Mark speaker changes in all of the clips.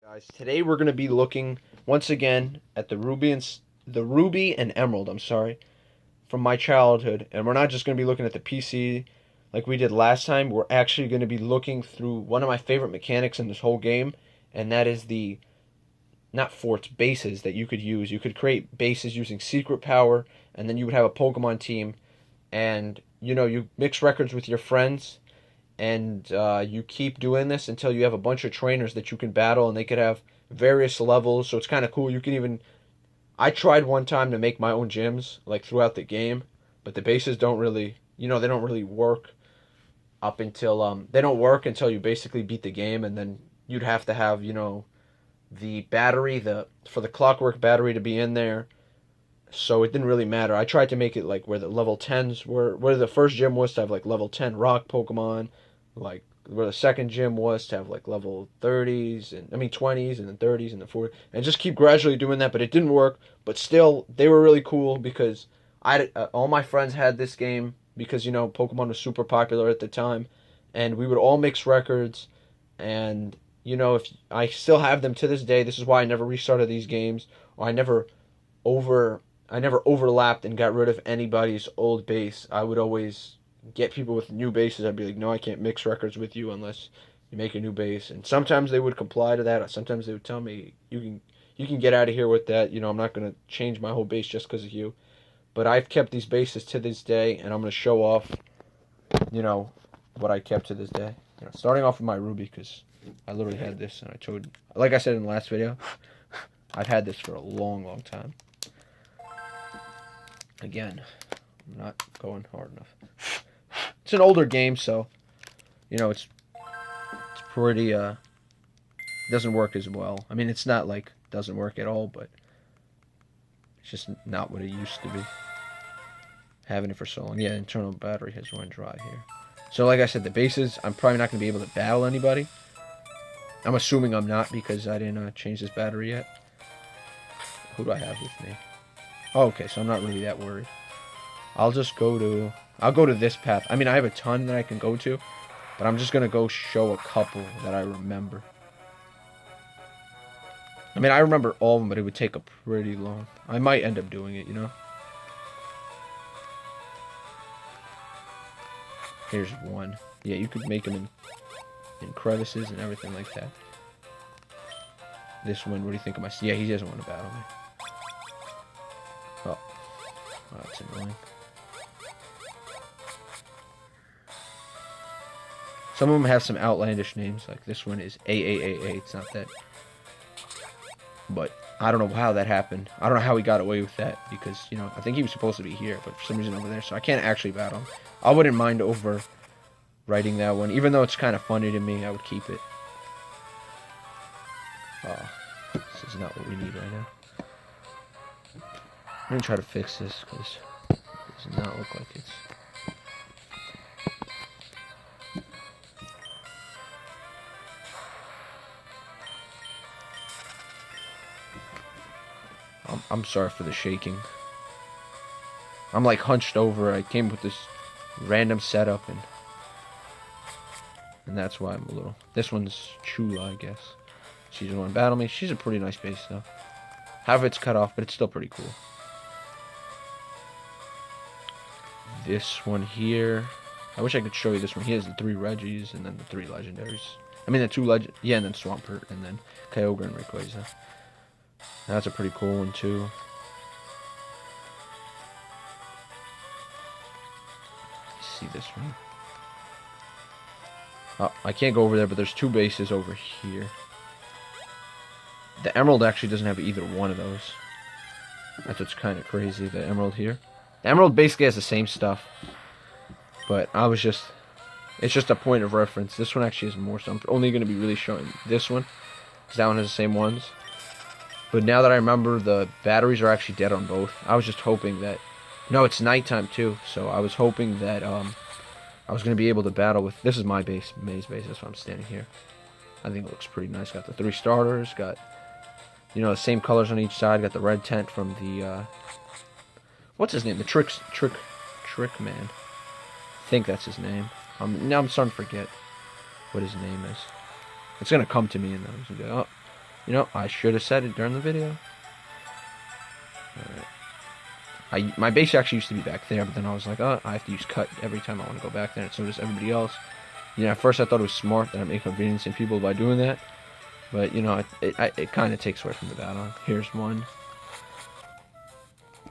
Speaker 1: Guys, today we're going to be looking once again at the Ruby and Emerald, from my childhood, and we're not just going to be looking at the PC like we did last time. We're actually going to be looking through one of my favorite mechanics in this whole game, and that is the not forts, bases that you could use. You could create bases using secret power, and then you would have a Pokemon team, and you mix records with your friends, and you keep doing this until you have a bunch of trainers that you can battle, and they could have various levels. So it's kind of cool. You can even I tried one time to make my own gyms like throughout the game, but the bases don't really, they don't really work up until they don't work until you basically beat the game, and then you'd have to have the battery, the for the clockwork battery to be in there. So it didn't really matter. I tried to make it like where the level 10s were, where the first gym was to have like level 10 rock Pokemon, like where the second gym was to have like level 30s, and I mean 20s, and then 30s, and then 40s, and just keep gradually doing that. But it didn't work. But still, they were really cool because all my friends had this game because Pokemon was super popular at the time, and we would all mix records, and if I still have them to this day. This is why I never restarted these games, or over I never overlapped and got rid of anybody's old base. I would always get people with new bases. I'd be like, no, I can't mix records with you unless you make a new base. And sometimes they would comply to that. Sometimes they would tell me, you can get out of here with that. I'm not going to change my whole base just because of you. But I've kept these bases to this day, and I'm going to show off, what I kept to this day. Starting off with my Ruby, because I literally had this, and like I said in the last video, I've had this for a long, long time. Again, I'm not going hard enough. It's an older game, so it's pretty doesn't work as well. I mean, it's not like doesn't work at all, but it's just not what it used to be. Having it for so long. Yeah, internal battery has run dry here. So like I said, the bases, I'm probably not going to be able to battle anybody. I'm assuming I'm not because I didn't change this battery yet. Who do I have with me? Oh, okay, so I'm not really that worried. I'll go to this path. I mean, I have a ton that I can go to, but I'm just going to go show a couple that I remember. I mean, I remember all of them, but it would take a pretty long. I might end up doing it, Here's one. Yeah, you could make them in crevices and everything like that. This one, what do you think of my... Yeah, he doesn't want to battle me. Oh, that's annoying. Some of them have some outlandish names, like this one is AAAA. It's not that. But I don't know how that happened. I don't know how he got away with that because, I think he was supposed to be here, but for some reason over there, so I can't actually battle him. I wouldn't mind overwriting that one. Even though it's kind of funny to me, I would keep it. This is not what we need right now. I'm going to try to fix this because it does not look like it's... I'm sorry for the shaking. I'm like hunched over. I came with this random setup, and that's why I'm a little... This one's Chula, I guess. She doesn't want to battle me. She's a pretty nice base, though. Half of it's cut off, but it's still pretty cool. This one here. I wish I could show you this one. He has the 3 Reggies, and then the 3 legendaries. I mean, the 2 legend... Yeah, and then Swampert, and then Kyogre and Rayquaza. That's a pretty cool one, too. Let's see this one. Oh, I can't go over there, but there's 2 bases over here. The Emerald actually doesn't have either one of those. That's what's kind of crazy, the Emerald here. The Emerald basically has the same stuff. But it's just a point of reference. This one actually has more, so I'm only going to be really showing this one. Because that one has the same ones. But now that I remember, the batteries are actually dead on both. I was just hoping that... No, it's nighttime too. So I was hoping that I was going to be able to battle with... This is my base, Maze base. That's why I'm standing here. I think it looks pretty nice. Got the 3 starters. Got, the same colors on each side. Got the red tent from the... What's his name? The Trick Man. I think that's his name. Now I'm starting to forget what his name is. It's going to come to me and then I'm going to go... Oh. You know, I should have said it during the video. Alright. My base actually used to be back there, but then I was like, oh, I have to use cut every time I want to go back there, and so does everybody else. You know, at first I thought it was smart that I'm inconveniencing people by doing that, but, you know, it kind of takes away from the battle. Here's one.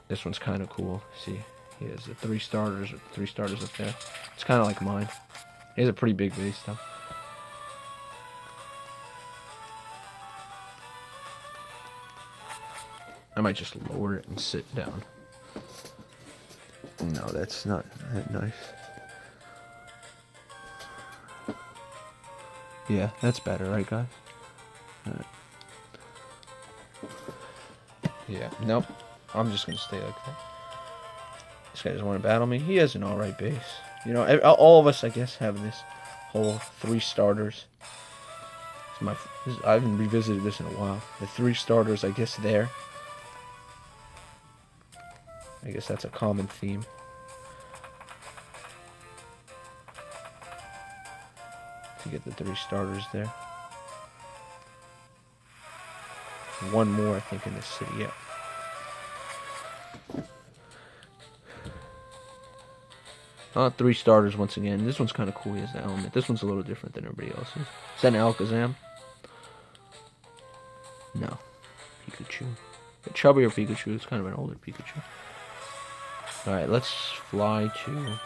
Speaker 1: This one's kind of cool. See, he has the 3 starters up there. It's kind of like mine. He has a pretty big base, though. I might just lower it and sit down. No, that's not that nice. Yeah, that's better, right, guys? Right. Yeah, nope. I'm just gonna stay like that. This guy doesn't want to battle me. He has an alright base. You know, all of us, I guess, have this whole 3 starters. I haven't revisited this in a while. The 3 starters, I guess, there. I guess that's a common theme. To get the 3 starters there. One more, I think, in this city, yeah. Oh, 3 starters once again. This one's kind of cool. He has the element. This one's a little different than everybody else's. Is that an Alakazam? No. Pikachu. A chubbier Pikachu. It's kind of an older Pikachu. Alright, let's fly to... I'm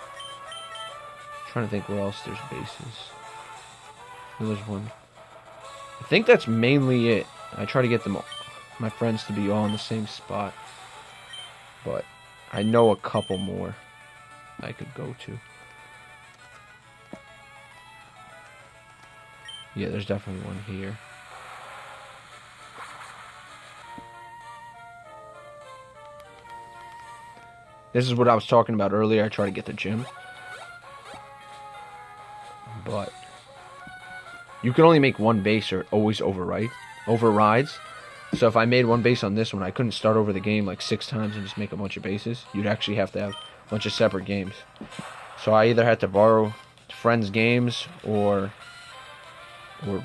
Speaker 1: trying to think where else there's bases. There's one. I think that's mainly it. I try to get them all, my friends to be all in the same spot. But I know a couple more I could go to. Yeah, there's definitely one here. This is what I was talking about earlier. I try to get the gym. But you can only make one base or it always overrides. So if I made one base on this one, I couldn't start over the game like 6 times and just make a bunch of bases. You'd actually have to have a bunch of separate games. So I either had to borrow friends' games or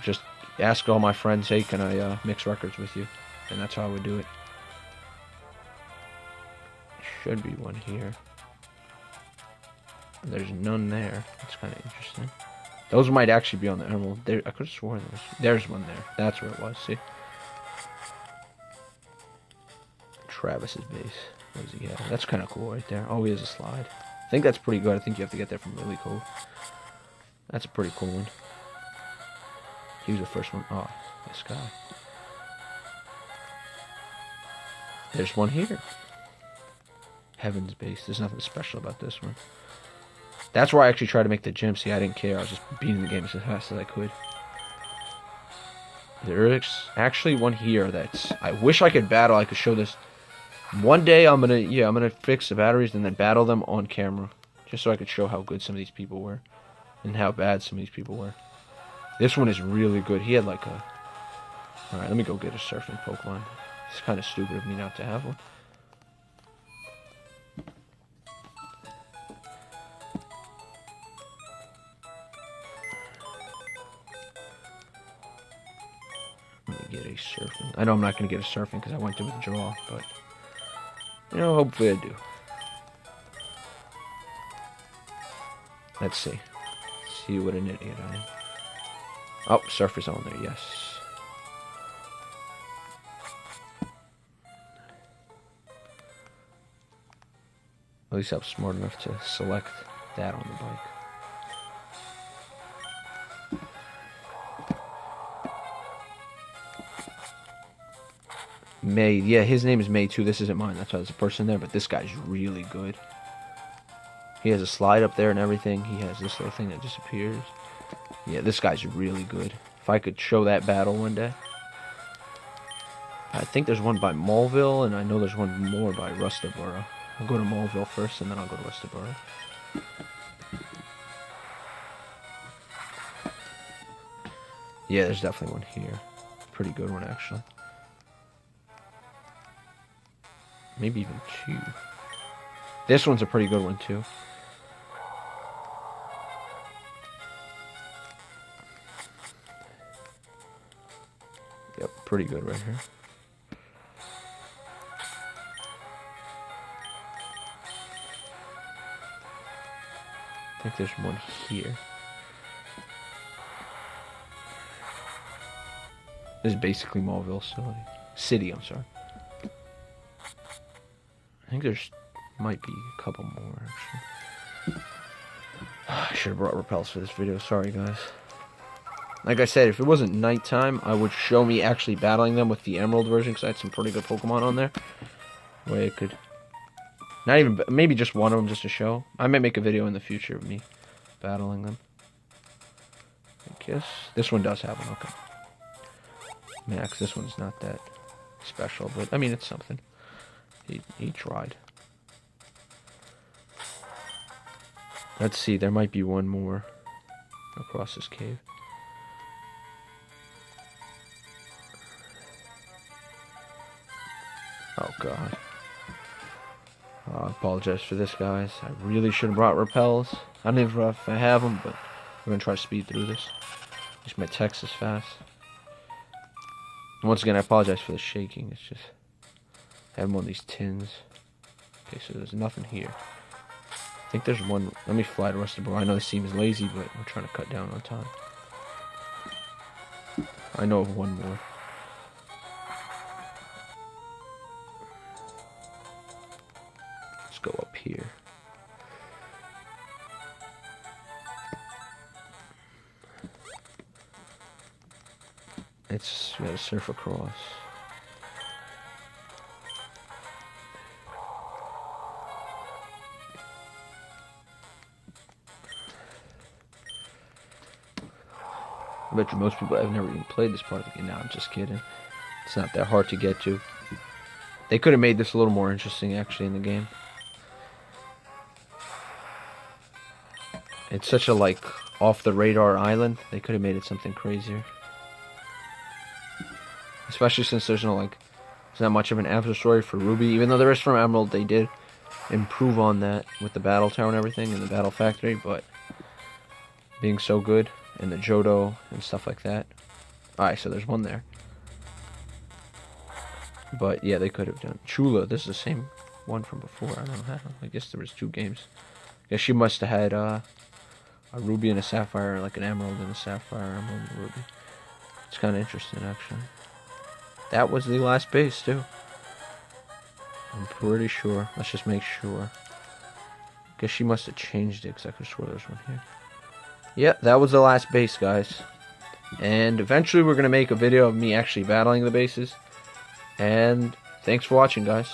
Speaker 1: just ask all my friends, hey, can I mix records with you? And that's how I would do it. Should be one here. There's none there. That's kind of interesting. Those might actually be on the emerald. There, I could have sworn there's one there. That's where it was. See? Travis's base. What does he have? That's kind of cool right there. Oh, he has a slide. I think that's pretty good. I think you have to get that from really cool. That's a pretty cool one. He was the first one. Oh, this guy. There's one here. Heaven's base. There's nothing special about this one. That's where I actually tried to make the gym. See, I didn't care. I was just beating the game as fast as I could. There's actually one here that's... I wish I could battle. I could show this. One day I'm gonna fix the batteries and then battle them on camera. Just so I could show how good some of these people were. And how bad some of these people were. This one is really good. He had like a... Alright, let me go get a surfing Pokemon. It's kind of stupid of me not to have one. Get a surfing. I know I'm not going to get a surfing because I went to withdraw, but you know, hopefully I do. Let's see. See what an idiot I am. Oh, surfer's on there, yes. At least I'm smart enough to select that on the bike. May, yeah, his name is May too. This isn't mine. That's why there's a person there, but this guy's really good. He has a slide up there and everything. He has this little thing that disappears. Yeah, this guy's really good. If I could show that battle one day. I think there's one by Mulville, and I know there's one more by Rustaborough. I'll go to Mulville first, and then I'll go to Rustaborough. Yeah, there's definitely one here. Pretty good one, actually. Maybe even 2. This one's a pretty good one, too. pretty good right here. I think there's one here. This is basically Mauville City, I'm sorry. I think there's might be a couple more actually. I should have brought repels for this video, sorry guys. Like I said, if it wasn't nighttime, I would show me actually battling them with the Emerald version, because I had some pretty good Pokemon on there. Where it could... Not even... Maybe just one of them just to show. I might make a video in the future of me battling them. I guess... This one does have one, okay. Max, this one's not that special, but, I mean, it's something. He tried. Let's see, there might be one more across this cave. Oh god. I apologize for this, guys. I really should have brought repels. I don't even know if I have them, but we're going to try to speed through this. At least my text is fast. And once again, I apologize for the shaking. It's just... I have one of these tins. Okay, so there's nothing here. I think there's one... Let me fly the rest of the board. I know this seems lazy, but we're trying to cut down on time. I know of one more. Let's go up here. It's... We gotta surf across. I bet you most people have never even played this part of the game. No, I'm just kidding. It's not that hard to get to. They could have made this a little more interesting, actually, in the game. It's such a, like, off-the-radar island. They could have made it something crazier. Especially since there's no, like... There's not much of an after story for Ruby. Even though there is from Emerald, they did improve on that with the Battle Tower and everything, and the Battle Factory, but... Being so good... And the Johto and stuff like that. Alright, so there's one there. But yeah, they could have done Chula. This is the same one from before. I don't know. I guess there was 2 games. I guess she must have had a Ruby and a Sapphire, like an Emerald and a Sapphire, Emerald and a Ruby. It's kind of interesting, actually. That was the last base too. I'm pretty sure. Let's just make sure. Guess she must have changed it, because I could swear there's one here. Yep, that was the last base, guys. And eventually we're going to make a video of me actually battling the bases. And thanks for watching, guys.